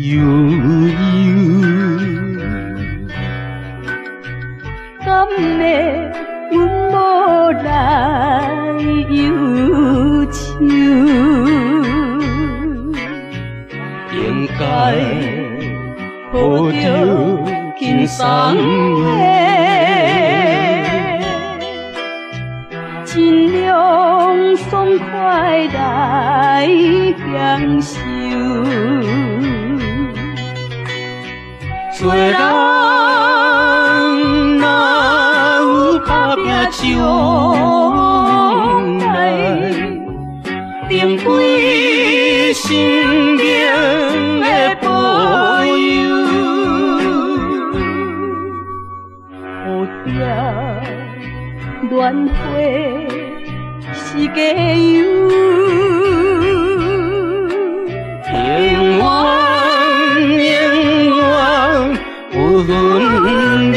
悠悠，敢会阮无来忧愁？应该抱着轻松的，尽量爽快来享受。做人若有打拼将来，定归生命的保佑。蝴蝶乱飞是加油，永远有阮你。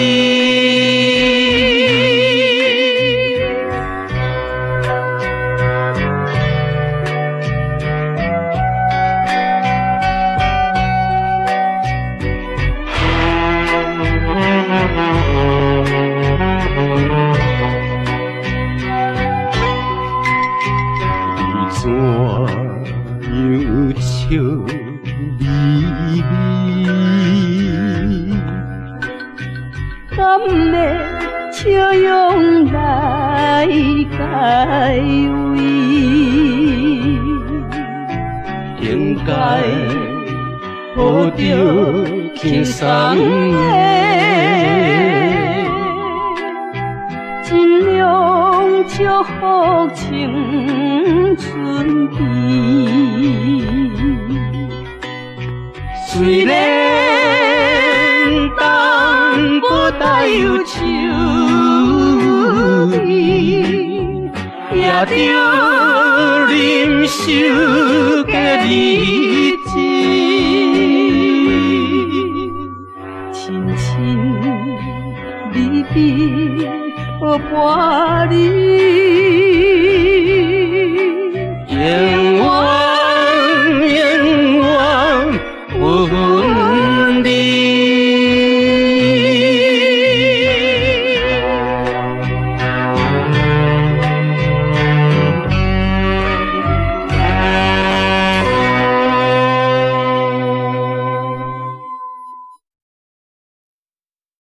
怎样笑眯眯？敢会笑容来解围？应该抱着轻松的，尽量祝福青春期。虽然淡薄带忧愁味，也着忍受的日子，亲亲密密有伴你，永远有阮。